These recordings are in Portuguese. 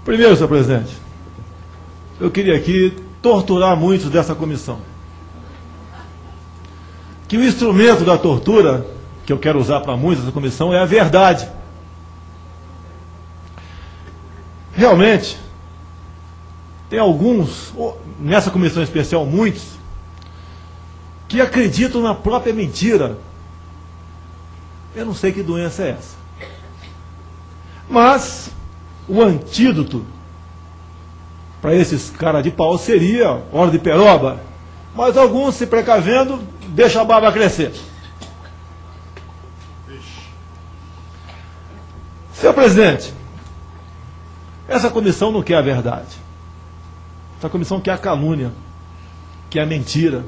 Primeiro, senhor presidente, eu queria aqui torturar muitos dessa comissão. Que o instrumento da tortura, que eu quero usar para muitos dessa comissão, é a verdade. Realmente, tem alguns, nessa comissão especial muitos, que acreditam na própria mentira. Eu não sei que doença é essa. Mas o antídoto para esses caras de pau seria hora de peroba. Mas alguns, se precavendo, deixam a barba crescer. Senhor presidente, essa comissão não quer a verdade. Essa comissão quer a calúnia, quer a mentira.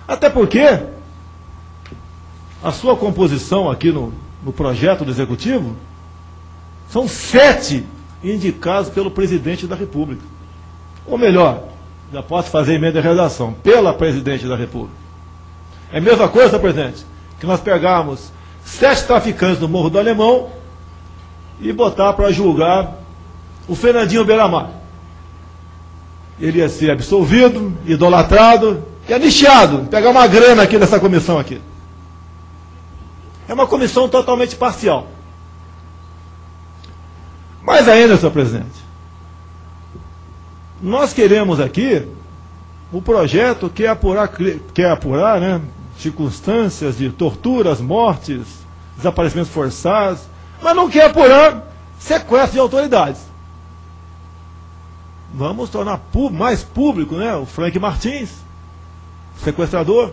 Até porque a sua composição aqui no projeto do Executivo são 7 indicados pelo presidente da República. Ou melhor, já posso fazer emenda de redação, pela presidente da República. É a mesma coisa, senhor presidente, que nós pegarmos 7 traficantes do Morro do Alemão e botar para julgar o Fernandinho Beiramar. Ele ia ser absolvido, idolatrado e anistiado, pegar uma grana aqui nessa comissão aqui. É uma comissão totalmente parcial. Mais ainda, senhor presidente, nós queremos aqui o projeto que quer apurar, né, circunstâncias de torturas, mortes, desaparecimentos forçados, mas não quer apurar sequestro de autoridades. Vamos tornar mais público, né, o Frank Martins, sequestrador,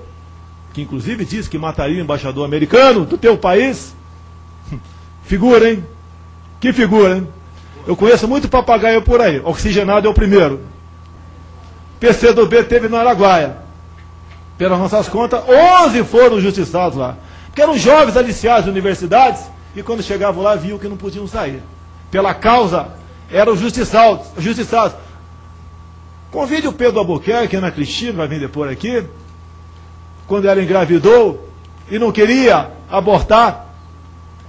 que inclusive disse que mataria o embaixador americano do teu país. Figura, hein? Que figura, hein? Eu conheço muito papagaio por aí. Oxigenado é o primeiro. PCdoB teve no Araguaia. Pelas nossas contas, 11 foram justiçados lá. Porque eram jovens aliciados de universidades e quando chegavam lá viam que não podiam sair. Pela causa, eram justiçados. Convide o Pedro Albuquerque, a Ana Cristina, vai vir depor aqui, quando ela engravidou e não queria abortar,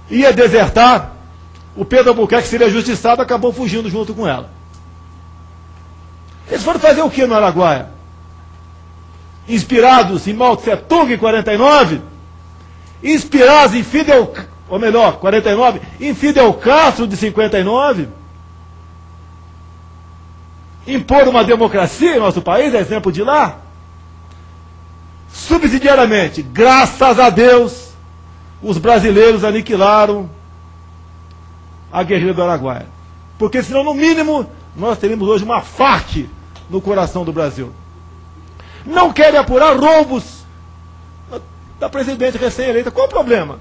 ia desertar, o Pedro Albuquerque seria justiçado, acabou fugindo junto com ela. Eles foram fazer o que no Araguaia? Inspirados em Mao Tse Tung em 49, inspirados em Fidel, ou melhor, 49, em Fidel Castro de 59, impor uma democracia em nosso país, é exemplo de lá. Subsidiariamente, graças a Deus, os brasileiros aniquilaram a guerrilha do Araguaia. Porque senão, no mínimo, nós teríamos hoje uma FARC no coração do Brasil. Não querem apurar roubos da presidente recém-eleita. Qual o problema?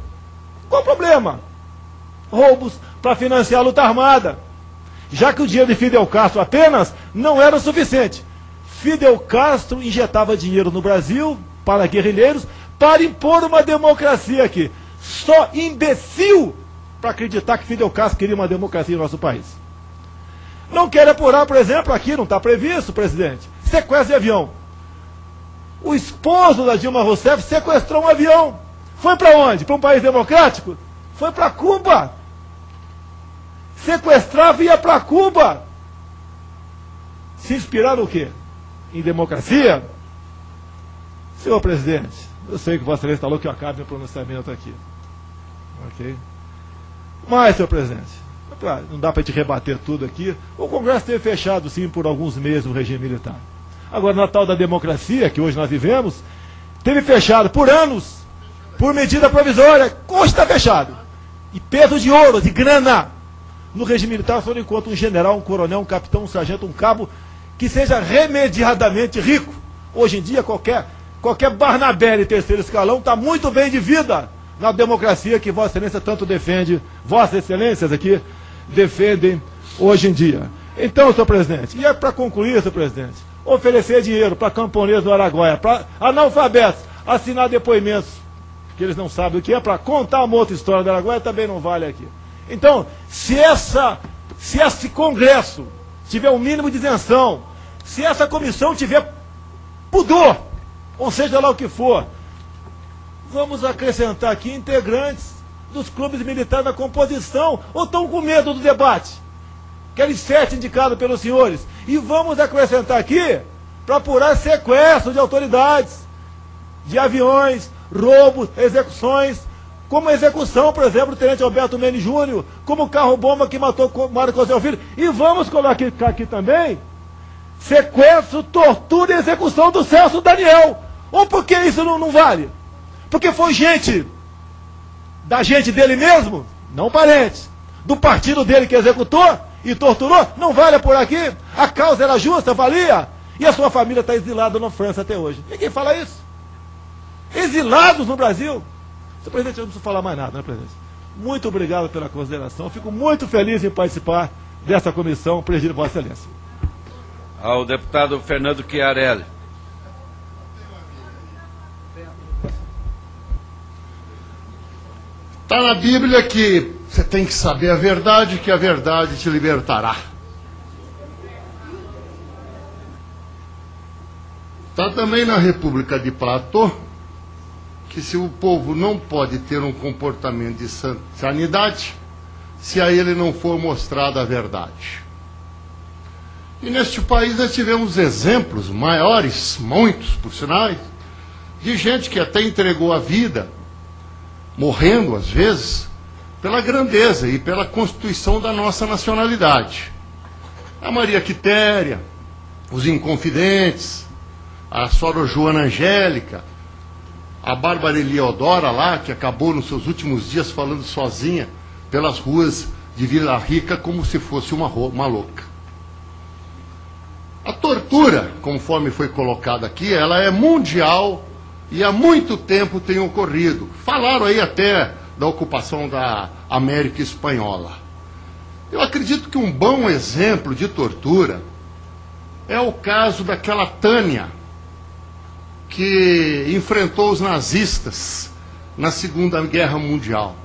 Qual o problema? Roubos para financiar a luta armada. Já que o dinheiro de Fidel Castro apenas não era o suficiente. Fidel Castro injetava dinheiro no Brasil para guerrilheiros para impor uma democracia aqui. Só imbecil para acreditar que Fidel Castro queria uma democracia no nosso país. Não quer apurar, por exemplo, aqui não está previsto, presidente, sequestro de avião. O esposo da Dilma Rousseff sequestrou um avião. Foi para onde? Para um país democrático? Foi para Cuba. Sequestrava e ia para Cuba. Se inspirar no quê? Em democracia? Senhor presidente, eu sei que Vossa Excelência falou que eu acabe meu pronunciamento aqui. Ok? Mas, senhor presidente, não dá para te rebater tudo aqui. O Congresso teve fechado, sim, por alguns meses o regime militar. Agora, na tal da democracia, que hoje nós vivemos, teve fechado por anos, por medida provisória. Hoje está fechado. E peso de ouro, de grana. No regime militar, só não encontra um general, um coronel, um capitão, um sargento, um cabo, que seja remediadamente rico. Hoje em dia, qualquer Barnabé de terceiro escalão está muito bem de vida na democracia que Vossa Excelência tanto defende, Vossas Excelências aqui defendem hoje em dia. Então, senhor presidente, e é para concluir, senhor presidente, oferecer dinheiro para camponeses do Araguaia, para analfabetos, assinar depoimentos que eles não sabem o que é, para contar uma outra história do Araguaia, também não vale aqui. Então, se esse Congresso tiver um mínimo de isenção, se essa comissão tiver pudor, ou seja lá o que for, vamos acrescentar aqui integrantes dos clubes militares na composição, ou estão com medo do debate? aqueles 7 indicados pelos senhores. E vamos acrescentar aqui, para apurar sequestro de autoridades, de aviões, roubos, execuções, como a execução, por exemplo, do tenente Alberto Mendes Júnior, como o carro-bomba que matou Mário Cosel Filho. E vamos colocar aqui também sequestro, tortura e execução do Celso Daniel. Ou por que isso não vale? Porque foi gente da gente dele mesmo, não parentes, do partido dele que executou e torturou, não vale por aqui? A causa era justa, valia? E a sua família está exilada na França até hoje. Ninguém fala isso. Exilados no Brasil. Senhor presidente, eu não preciso falar mais nada, né, presidente? Muito obrigado pela consideração. Fico muito feliz em participar dessa comissão, presidido por Vossa Excelência. Ao deputado Fernando Chiarelli. Está na Bíblia que você tem que saber a verdade, que a verdade te libertará. Está também na República de Platão que se o povo não pode ter um comportamento de sanidade se a ele não for mostrada a verdade. E neste país nós tivemos exemplos maiores, muitos por sinais, de gente que até entregou a vida, morrendo às vezes, pela grandeza e pela constituição da nossa nacionalidade. A Maria Quitéria, os Inconfidentes, a Sora Joana Angélica, a Bárbara Eliodora lá, que acabou nos seus últimos dias falando sozinha pelas ruas de Vila Rica como se fosse uma louca. A tortura, conforme foi colocado aqui, ela é mundial e há muito tempo tem ocorrido. Falaram aí até da ocupação da América Espanhola. Eu acredito que um bom exemplo de tortura é o caso daquela Tânia, que enfrentou os nazistas na Segunda Guerra Mundial.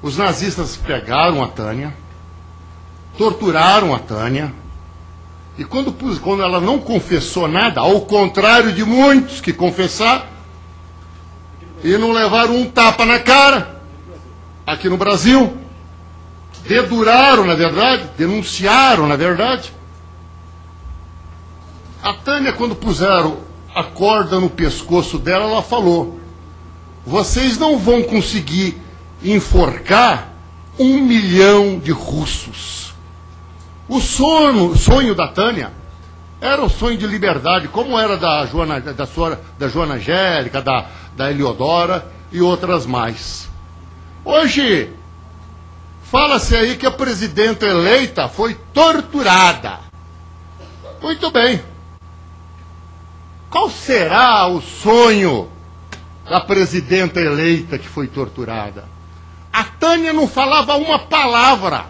Os nazistas pegaram a Tânia, torturaram a Tânia, e quando ela não confessou nada, ao contrário de muitos que confessaram, e não levaram um tapa na cara, aqui no Brasil, deduraram, na verdade, denunciaram, na verdade. A Tânia, quando puseram a corda no pescoço dela, ela falou: vocês não vão conseguir enforcar 1 milhão de russos. O sonho da Tânia era o sonho de liberdade, como era da Joana Angélica, da Eliodora e outras mais. Hoje, fala-se aí que a presidenta eleita foi torturada. Muito bem. Qual será o sonho da presidenta eleita que foi torturada? A Tânia não falava uma palavra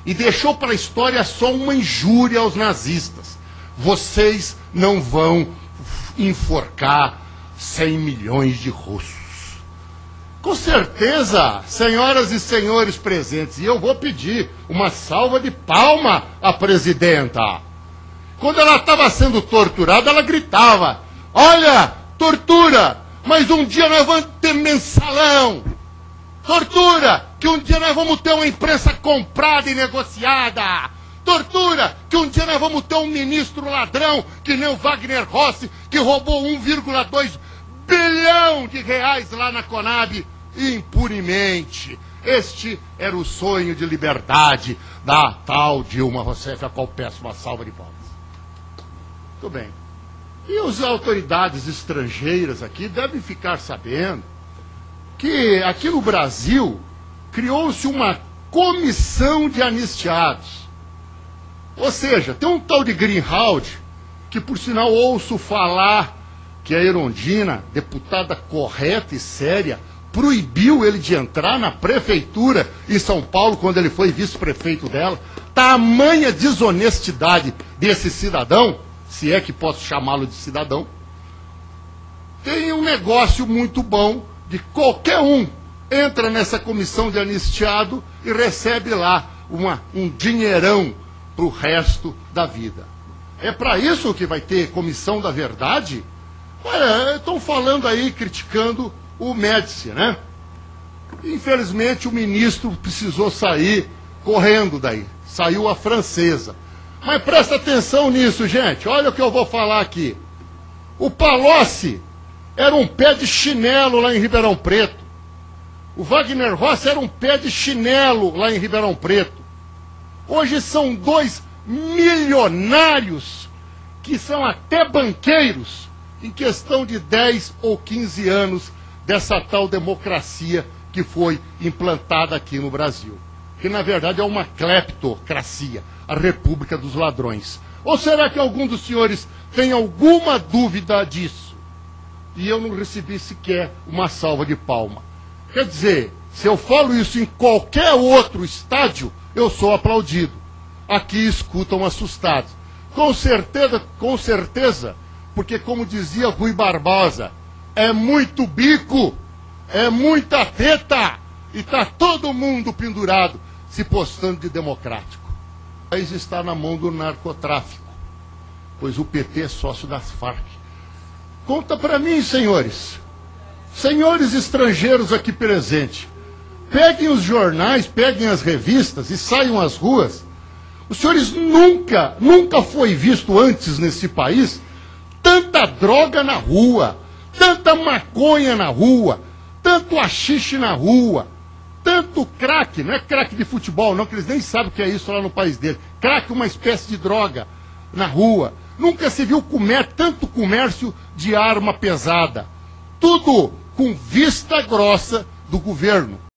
e deixou para a história só uma injúria aos nazistas. Vocês não vão enforcar 100 milhões de russos. Com certeza, senhoras e senhores presentes, e eu vou pedir uma salva de palma à presidenta. Quando ela estava sendo torturada, ela gritava: olha, tortura, mas um dia nós vamos ter mensalão. Tortura, que um dia nós vamos ter uma imprensa comprada e negociada. Tortura, que um dia nós vamos ter um ministro ladrão, que nem o Wagner Rossi, que roubou 1,2 bilhão de reais lá na Conab, impunemente. Este era o sonho de liberdade da tal Dilma Rousseff, a qual peço uma salva de palmas. Muito bem. E as autoridades estrangeiras aqui devem ficar sabendo que aqui no Brasil criou-se uma comissão de anistiados. Ou seja, tem um tal de Greenhalgh, que por sinal ouço falar que a Erundina, deputada correta e séria, proibiu ele de entrar na prefeitura em São Paulo quando ele foi vice-prefeito dela. Tamanha desonestidade desse cidadão, se é que posso chamá-lo de cidadão. Tem um negócio muito bom de qualquer um entra nessa comissão de anistiado e recebe lá um dinheirão para o resto da vida. É para isso que vai ter comissão da verdade? Olha, estão falando aí, criticando o Médici, né? Infelizmente o ministro precisou sair correndo daí. Saiu a francesa. Mas presta atenção nisso, gente. Olha o que eu vou falar aqui. O Palocci era um pé de chinelo lá em Ribeirão Preto. O Wagner Rossi era um pé de chinelo lá em Ribeirão Preto. Hoje são dois milionários que são até banqueiros em questão de 10 ou 15 anos dessa tal democracia que foi implantada aqui no Brasil. Que na verdade é uma cleptocracia, a República dos Ladrões. Ou será que algum dos senhores tem alguma dúvida disso? E eu não recebi sequer uma salva de palma. Quer dizer, se eu falo isso em qualquer outro estádio, eu sou aplaudido. Aqui escutam assustados. Com certeza, porque como dizia Rui Barbosa, é muito bico, é muita teta, e está todo mundo pendurado, se postando de democrático. O país está na mão do narcotráfico, pois o PT é sócio das Farc. Conta para mim, senhores estrangeiros aqui presentes, peguem os jornais, peguem as revistas e saiam às ruas. Os senhores nunca foi visto antes nesse país tanta droga na rua, tanta maconha na rua, tanto haxixe na rua, tanto crack, não é crack de futebol não, que eles nem sabem o que é isso lá no país deles. Crack, uma espécie de droga na rua. Nunca se viu tanto comércio de arma pesada. Tudo com vista grossa do governo.